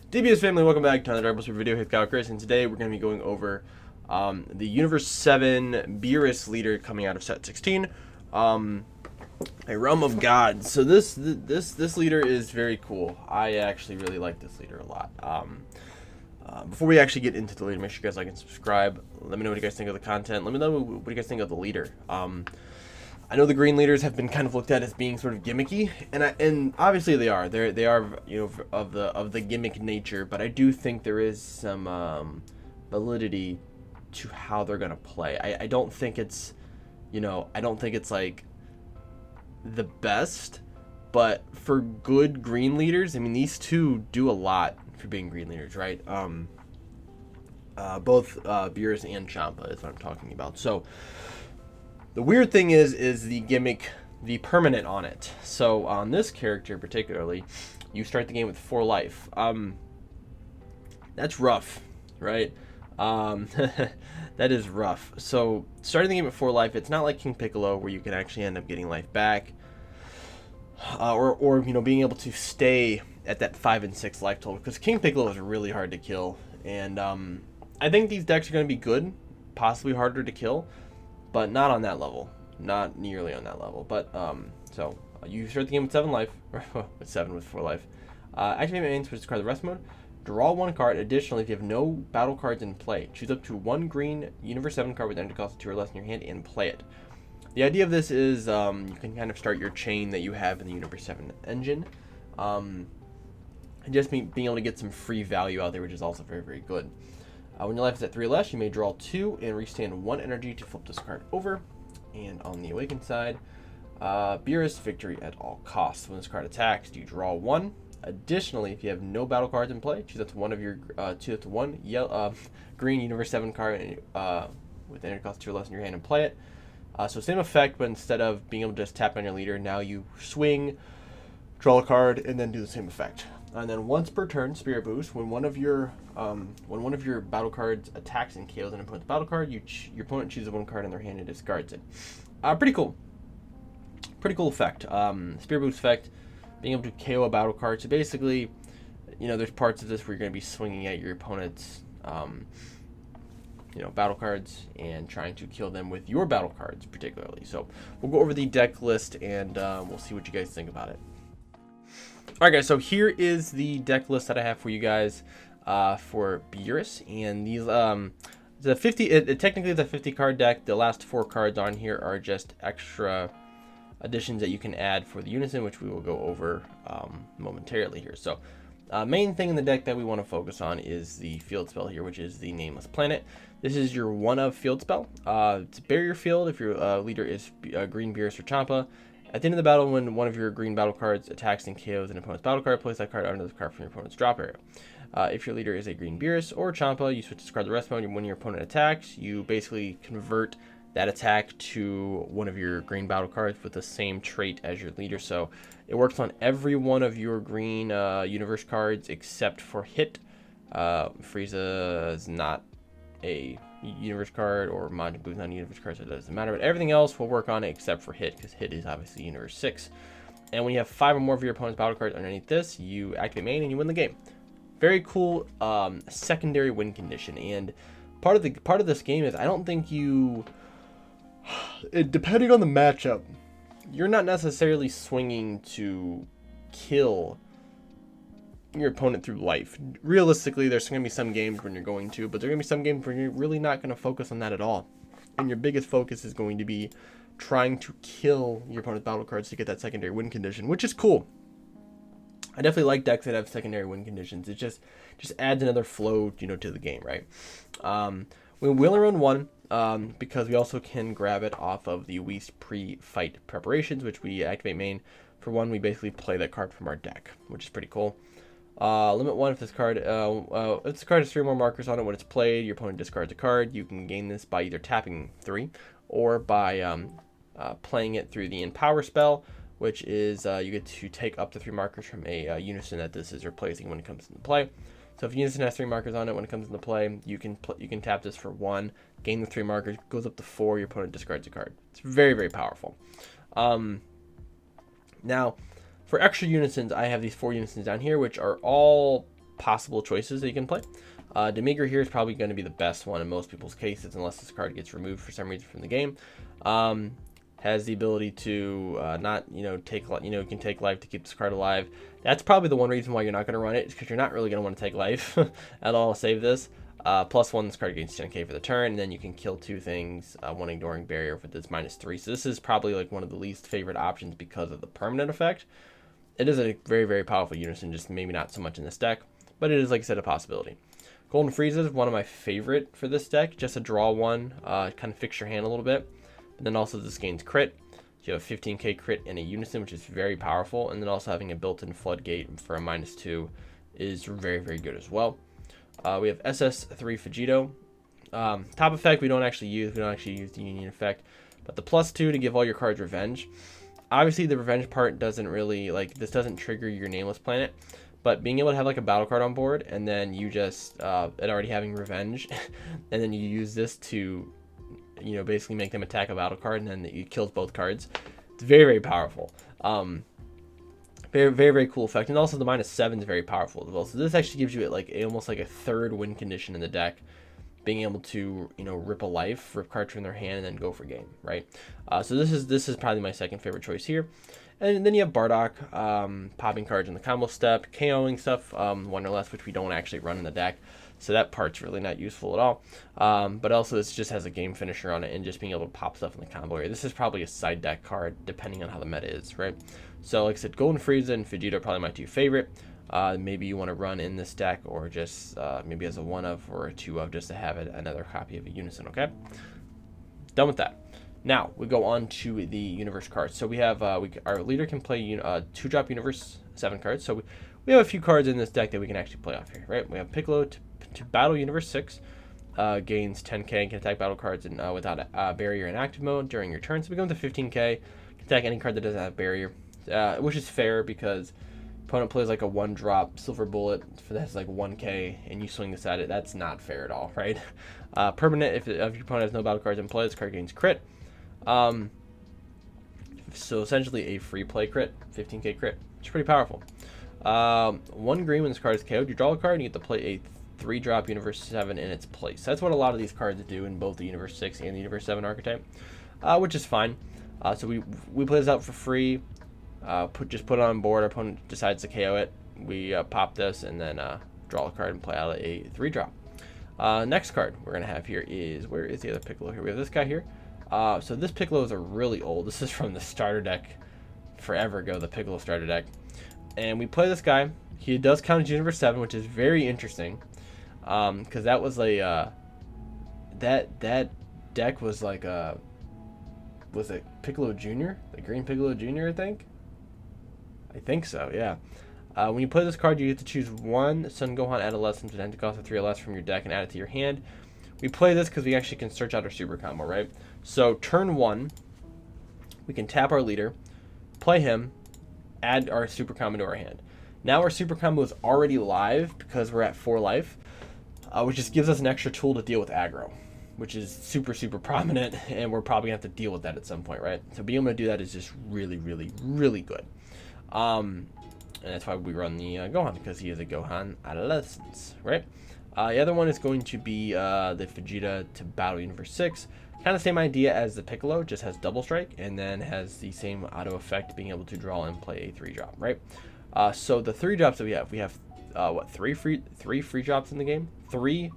DBS family, welcome back to another episode of video with Kyle Chris, and today we're going to be going over the Universe 7 Beerus leader coming out of set 16, a Realm of God. So this leader is very cool. I actually really like this leader a lot. Before we actually get into the leader, make sure you guys like and subscribe. Let me know what you guys think of the content. Let me know what you guys think of the leader. I know the green leaders have been kind of looked at as being sort of gimmicky, and obviously they are. They are, you know, of the gimmick nature. But I do think there is some validity to how they're gonna play. I don't think it's, I don't think it's like the best, but for good green leaders, I mean, these two do a lot for being green leaders, right? Both Beerus and Champa is what I'm talking about. So the weird thing is the gimmick, the permanent on it. So on this character particularly, you start the game with 4 life. That's rough, right? That is rough. So starting the game with 4 life, it's not like King Piccolo where you can actually end up getting life back, or being able to stay at that 5 and 6 life total, because King Piccolo is really hard to kill, and I think these decks are going to be good, possibly harder to kill, but not on that level, not nearly on that level. But so you start the game with 7 life, with 4 life. Activate main switch to card the rest mode. Draw 1 card. Additionally, if you have no battle cards in play, choose up to 1 green Universe 7 card with energy cost of 2 or less in your hand and play it. The idea of this is you can kind of start your chain that you have in the Universe 7 engine. And just being able to get some free value out there, which is also very, very good. When your life is at 3 or less, you may draw 2 and restand 1 energy to flip this card over. And on the Awakened side, Beerus, victory at all costs. When this card attacks, you draw 1. Additionally, if you have no battle cards in play, choose up to one of your one yellow, green Universe 7 card with energy cost 2 or less in your hand and play it. So same effect, but instead of being able to just tap on your leader, now you swing, draw a card, and then do the same effect. And then once per turn, Spirit Boost. When one of your battle cards attacks and KOs an opponent's battle card, your opponent chooses 1 card in their hand and discards it. Pretty cool. Pretty cool effect. Spirit Boost effect, being able to KO a battle card. So basically, there's parts of this where you're going to be swinging at your opponent's, battle cards and trying to kill them with your battle cards, particularly. So we'll go over the deck list and we'll see what you guys think about it. Alright guys, so here is the deck list that I have for you guys for Beerus, and these technically it's a 50 card deck. The last 4 cards on here are just extra additions that you can add for the Unison, which we will go over momentarily here. So main thing in the deck that we want to focus on is the field spell here, which is the Nameless Planet. This is your 1-of field spell. It's barrier field if your leader is green Beerus or Champa. At the end of the battle, when one of your green battle cards attacks and KOs an opponent's battle card, place that card under the card from your opponent's drop area. If your leader is a green Beerus or Champa, you switch to discard the rest mode. When your opponent attacks, you basically convert that attack to one of your green battle cards with the same trait as your leader. So it works on every one of your green universe cards except for Hit. Frieza is not a universe card, or Majin Buu is not a universe card, so it doesn't matter. But everything else will work on it except for Hit, because Hit is obviously universe 6. And when you have 5 or more of your opponent's battle cards underneath this, you activate main and you win the game. Very cool secondary win condition. And part of this game is, I don't think depending on the matchup, you're not necessarily swinging to kill your opponent through life. Realistically, there's going to be some games when you're going to, but there are going to be some games where you're really not going to focus on that at all. And your biggest focus is going to be trying to kill your opponent's battle cards to get that secondary win condition, which is cool. I definitely like decks that have secondary win conditions. It just adds another flow, to the game, right? We will only run 1 because we also can grab it off of the Whis pre-fight preparations, which we activate main. For 1, we basically play that card from our deck, which is pretty cool. Limit 1, if this card has 3 more markers on it when it's played, your opponent discards a card. You can gain this by either tapping 3 or by playing it through the Empower spell, which is you get to take up to 3 markers from a Unison that this is replacing when it comes into play. So if Unison has 3 markers on it when it comes into play, you can tap this for 1, gain the 3 markers, goes up to 4, your opponent discards a card. It's very, very powerful. Now, for extra Unisons, I have these 4 Unisons down here, which are all possible choices that you can play. Demigra here is probably going to be the best one in most people's cases, unless this card gets removed for some reason from the game. Has the ability to not, take, you can take life to keep this card alive. That's probably the one reason why you're not going to run it, is because you're not really going to want to take life at all to save this. +1, this card gains 10k for the turn, and then you can kill 2 things, one ignoring barrier with this -3. So this is probably like one of the least favorite options because of the permanent effect. It is a very, very powerful unison, just maybe not so much in this deck, but it is, like I said, a possibility. Golden Frieza is one of my favorite for this deck, just to draw one, kind of fix your hand a little bit. And then also this gains crit. So you have a 15k crit and a unison, which is very powerful. And then also having a built-in floodgate for a -2 is very, very good as well. We have SS3 Vegito. Top effect we don't actually use. We don't actually use the union effect. But the +2 to give all your cards revenge. Obviously the revenge part doesn't really, this doesn't trigger your nameless planet. But being able to have like a battle card on board, and then you just, it already having revenge, and then you use this to, basically make them attack a battle card, and then it kills both cards. It's very, very powerful. Very, very, very cool effect. And also the -7 is very powerful as well. So this actually gives you almost like a third win condition in the deck, being able to, rip a life, rip cards from their hand, and then go for game, right? So this is probably my second favorite choice here. And then you have Bardock, popping cards in the combo step, KOing stuff, 1 or less, which we don't actually run in the deck. So that part's really not useful at all. But also this just has a game finisher on it, and just being able to pop stuff in the combo area. This is probably a side deck card, depending on how the meta is, right? So like I said, Golden Frieza and Vegeta are probably my 2 favorite. Maybe you want to run in this deck, or just maybe as a 1 of or a 2 of, just to have another copy of a unison, okay? Done with that. Now we go on to the universe cards. So we have our leader can play 2-drop universe 7 cards. So we have a few cards in this deck that we can actually play off here, right? We have Piccolo to battle universe 6, gains 10k and can attack battle cards without a barrier in active mode during your turn. So we go into 15k, can attack any card that doesn't have barrier, which is fair because opponent plays like a 1-drop silver bullet that has like 1k, and you swing this at it. That's not fair at all, right? Permanent, if your opponent has no battle cards in play, this card gains crit. So essentially a free play crit, 15k crit. It's pretty powerful. 1 green when this card is KO'd, you draw a card and you get to play a 3-drop Universe 7 in its place. That's what a lot of these cards do in both the Universe 6 and the Universe 7 archetype, which is fine. So we play this out for free. Just put it on board. Our opponent decides to KO it. We pop this and then draw a card and play out a 3-drop. Next card we're gonna have here is, where is the other Piccolo here? We have this guy here. So this Piccolo is really old. This is from the starter deck forever ago, the Piccolo starter deck. And we play this guy. He does count as Universe 7, which is very interesting. Because that was a that deck was like was it Piccolo Jr.? The Green Piccolo Jr., I think so, yeah. When you play this card, you get to choose 1 Son Gohan Adolescent with an cost of 3 or less from your deck and add it to your hand. We play this because we actually can search out our super combo, right? So turn 1, we can tap our leader, play him, add our super combo to our hand. Now our super combo is already live because we're at 4 life, which just gives us an extra tool to deal with aggro, which is super, super prominent, and we're probably going to have to deal with that at some point, right? So being able to do that is just really, really, really good. And that's why we run the Gohan, because he is a Gohan Adolescence, right? The other one is going to be the Vegeta to battle Universe 6. Kind of same idea as the Piccolo, just has double strike, and then has the same auto effect, being able to draw and play a 3-drop, right? So the 3-drops that we have what, three free drops in the game? Three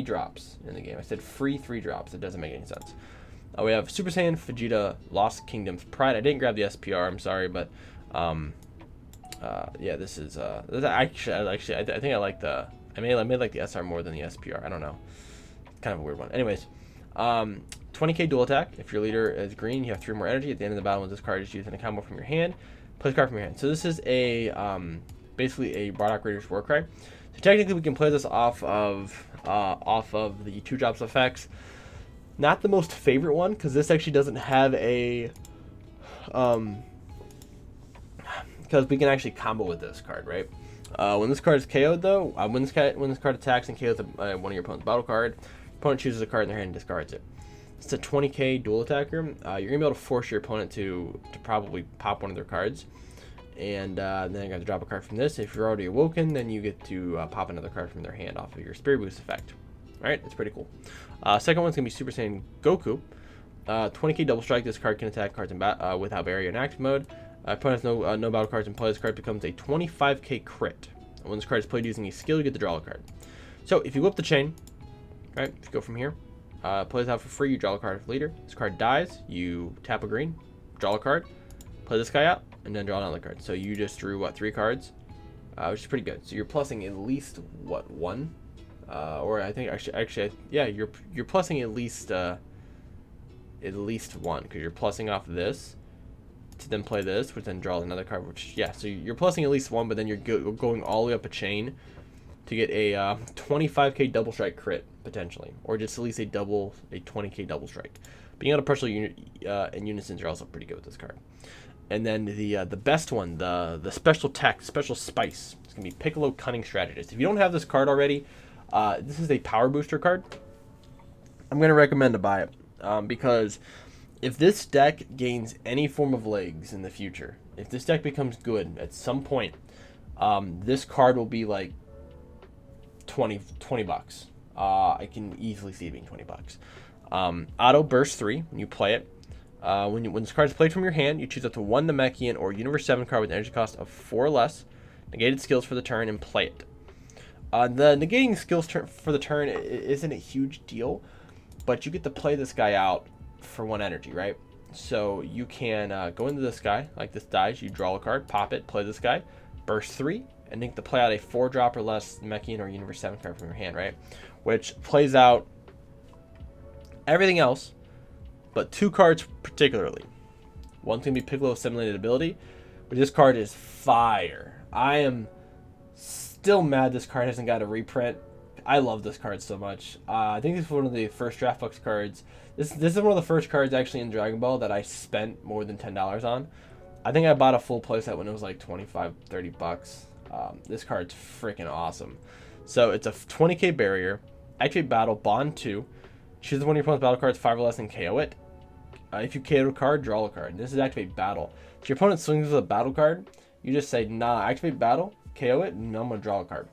drops in the game. I said free 3 drops. It doesn't make any sense. We have Super Saiyan Vegeta Lost Kingdom's Pride. I didn't grab the SPR, I'm sorry, but yeah, this is actually I think I like the, I made like the SR more than the SPR. I don't know. Kind of a weird one. Anyways, 20k dual attack. If your leader is green, you have 3 more energy. At the end of the battle, when this card is used in a combo from your hand, play a card from your hand. So this is a basically a Bardock Raider's Warcry. So technically, we can play this off of the 2 drops effects. Not the most favorite one, because this actually doesn't have a because we can actually combo with this card, right? When this card is KO'd, though, when this card attacks and KOs one of your opponent's battle card, opponent chooses a card in their hand and discards it. It's a 20k dual attacker. You're gonna be able to force your opponent to probably pop one of their cards. And then I got to drop a card from this. If you're already awoken, then you get to pop another card from their hand off of your Spirit Boost effect. Alright, that's pretty cool. Second one's going to be Super Saiyan Goku. 20k double strike. This card can attack cards without barrier in active mode. Opponent has no battle cards in play. This card becomes a 25k crit. And when this card is played using a skill, you get to draw a card. So if you whip the chain, right? If you go from here, play this out for free. You draw a card of leader. This card dies. You tap a green, draw a card, play this guy out, and then draw another card. So you just drew what, 3 cards, which is pretty good. So you're plussing at least what, 1, or I think actually yeah, you're plussing at least 1 because you're plussing off this to then play this, which then draws another card. Which, yeah, so you're plussing at least 1, but then you're going all the way up a chain to get a 25k double strike crit potentially, or just at least a 20k double strike. Being able to partial in unisons are also pretty good with this card. And then the best one, the special tech, special spice, it's gonna be Piccolo Cunning Strategist. If you don't have this card already, this is a power booster card. I'm gonna recommend to buy it because if this deck gains any form of legs in the future, if this deck becomes good at some point, this card will be like 20 bucks. I can easily see it being 20 bucks. Auto Burst 3, when you play it. When this card is played from your hand, you choose up to 1 Namekian or Universe 7 card with an energy cost of 4 or less, negated skills for the turn, and play it. The negating skills for the turn isn't a huge deal, but you get to play this guy out for 1 energy, right? So you can go into this guy, like this dies, you draw a card, pop it, play this guy, burst 3, and then get to play out a 4-drop or less Namekian or Universe 7 card from your hand, right? Which plays out everything else, but 2 cards particularly. One's going to be Piccolo Assimilated Ability, but this card is fire. I am still mad this card hasn't got a reprint. I love this card so much. I think this is one of the first draft box cards. This is one of the first cards actually in Dragon Ball that I spent more than $10 on. I think I bought a full playset when it was like 25, 30 bucks. This card's freaking awesome. So it's a 20k barrier. Activate battle, bond 2. Choose one of your opponent's battle cards, 5 or less, and KO it. If you KO a card, draw a card. This is activate battle. If your opponent swings with a battle card, you just say, nah, activate battle, KO it, and I'm going to draw a card.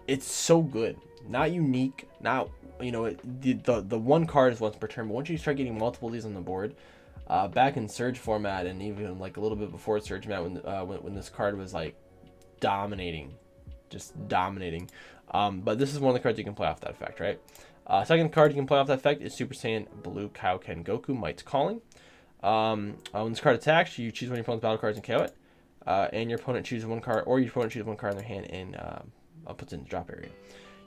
It's so good. Not unique. Not, you know, the one card is once per turn, but once you start getting multiple of these on the board, back in Surge format and even like a little bit before Surge format when this card was like dominating, just dominating. But this is one of the cards you can play off that effect, right? Second card you can play off that effect is Super Saiyan Blue Kaioken Goku Might's Calling. When this card attacks, you choose one of your opponent's battle cards and KO it. And your opponent chooses 1 card, or your opponent chooses 1 card in their hand and puts it in the drop area.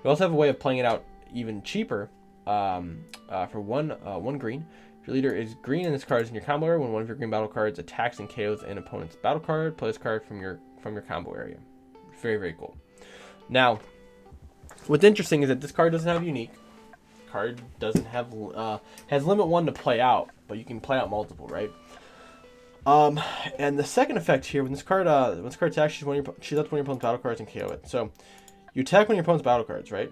You also have a way of playing it out even cheaper for one green. If your leader is green and this card is in your combo area, when one of your green battle cards attacks and KOs an opponent's battle card, play this card from your combo area. Very, very cool. Now, what's interesting is that this card doesn't have unique. Card doesn't have has limit 1 to play out, but you can play out multiple, right? And the second effect here, when this card attacks, choose up to one of your opponent's battle cards and KO it. So you attack one of your opponent's battle cards, right?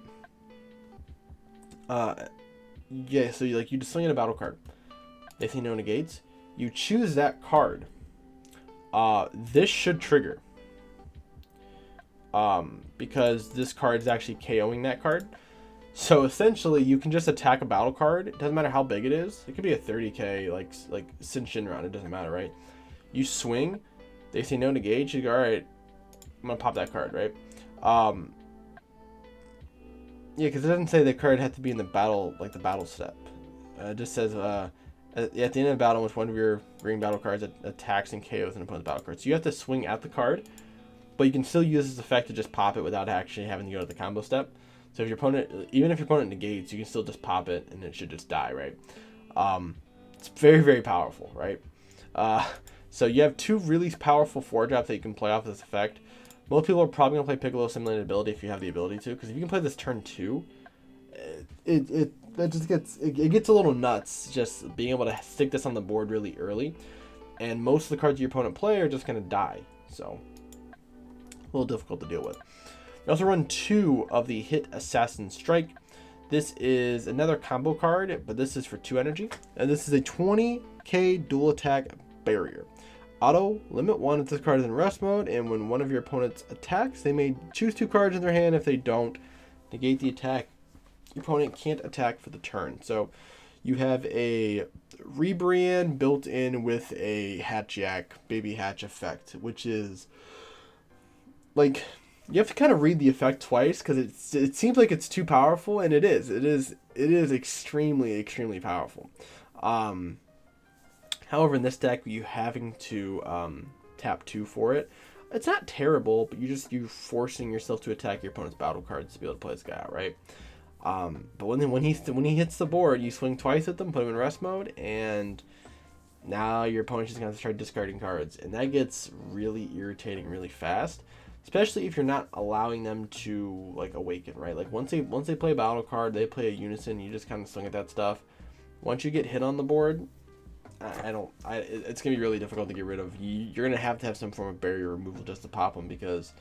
Yeah, so you just swing in a battle card. They say no negates. You choose that card. This should trigger. Because this card is actually KOing that card. So essentially, you can just attack a battle card. It doesn't matter how big it is. It could be a 30k like Sin Shinron. It doesn't matter, right? You swing. They say no negate. You go, all right, I'm gonna pop that card, right? Yeah, because it doesn't say the card had to be in the battle, like the battle step. It just says at the end of the battle, in which one of your green battle cards attacks and KOs an opponent's battle card. So you have to swing at the card, but you can still use this effect to just pop it without actually having to go to the combo step. So if your opponent, even if your opponent negates, you can still just pop it and it should just die, right? It's very, very powerful, right? So you have 2 really powerful 4-drops that you can play off this effect. Most people are probably going to play Piccolo Assimilated Ability if you have the ability to, because if you can play this turn 2, it gets a little nuts just being able to stick this on the board really early. And most of the cards your opponent play are just going to die. So a little difficult to deal with. We also run 2 of the Hit Assassin Strike. This is another combo card, but this is for 2 energy. And this is a 20k dual attack barrier. Auto limit 1 if this card is in rest mode, and when one of your opponents attacks, they may choose 2 cards in their hand. If they don't, negate the attack. Your opponent can't attack for the turn. So you have a Rebrand built in with a Hatchyak Baby Hatch effect, which is like, you have to kind of read the effect twice because it seems like it's too powerful, and it is extremely powerful. However, in this deck, you having to tap 2 for it, it's not terrible, but you're forcing yourself to attack your opponent's battle cards to be able to play this guy out, right? But when he hits the board, you swing twice at them, put him in rest mode, and now your opponent's just gonna have to start discarding cards, and that gets really irritating really fast, especially if you're not allowing them to like awaken, right? Like once they play a battle card, they play a unison, you just kind of swing at that stuff. Once you get hit on the board, it's gonna be really difficult to get rid of. You're gonna have to have some form of barrier removal just to pop him, because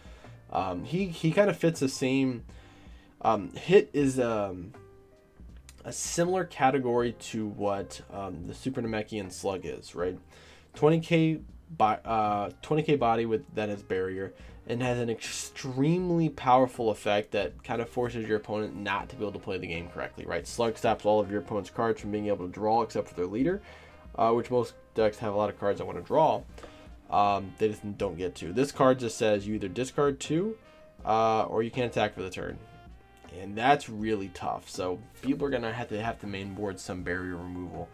he kind of fits the same. Hit is a similar category to what the Super Namekian Slug is, right? 20k body with that has barrier, and has an extremely powerful effect that kind of forces your opponent not to be able to play the game correctly, right? Slug stops all of your opponent's cards from being able to draw except for their leader, which most decks have a lot of cards that want to draw. They just don't get to. This card just says you either discard 2 or you can't attack for the turn. And that's really tough. So people are gonna have to main board some barrier removal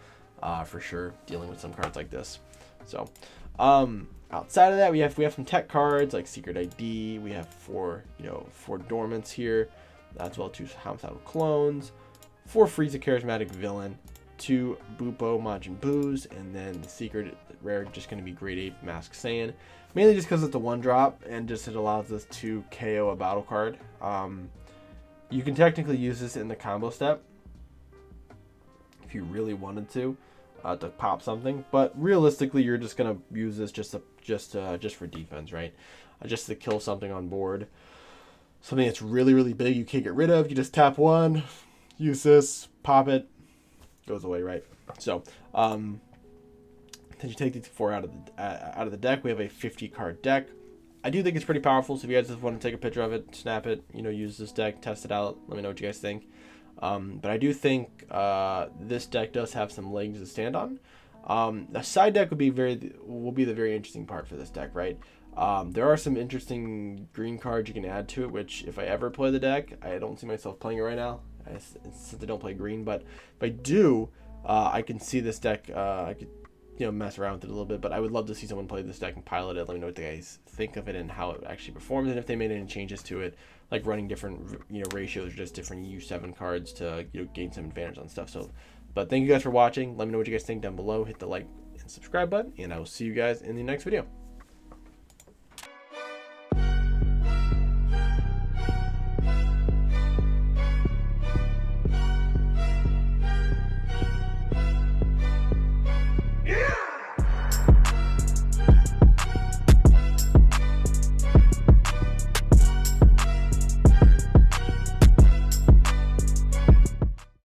for sure, dealing with some cards like this. So outside of that, we have some tech cards like Secret ID. We have 4 dormants here, as well as 2 homicidal clones, 4 Frieza charismatic villain, 2 Bupo Majin Boos, and then the secret rare just going to be Grade 8 Mask Saiyan, mainly just because it's a 1-drop and just it allows us to KO a battle card. You can technically use this in the combo step if you really wanted to pop something, but realistically you're just gonna use this just for defense, right? Just to kill something on board, something that's really big you can't get rid of. You just tap 1, use this, pop it, goes away, right? So then you take these 4 out of the deck. We have a 50 card deck. I do think it's pretty powerful, so if you guys just want to take a picture of it, snap it, use this deck, test it out, let me know what you guys think. But I do think this deck does have some legs to stand on. The side deck will be the very interesting part for this deck, right? There are some interesting green cards you can add to it, which if I ever play the deck, I don't see myself playing it right now, since I don't play green. But if I do, I can see this deck. I could mess around with it a little bit, but I would love to see someone play this deck and pilot it. Let me know what the guys think of it and how it actually performs, and if they made any changes to it, like running different ratios or just different U7 cards to gain some advantage on stuff. So, but thank you guys for watching. Let me know what you guys think down below. Hit the like and subscribe button, and I will see you guys in the next video.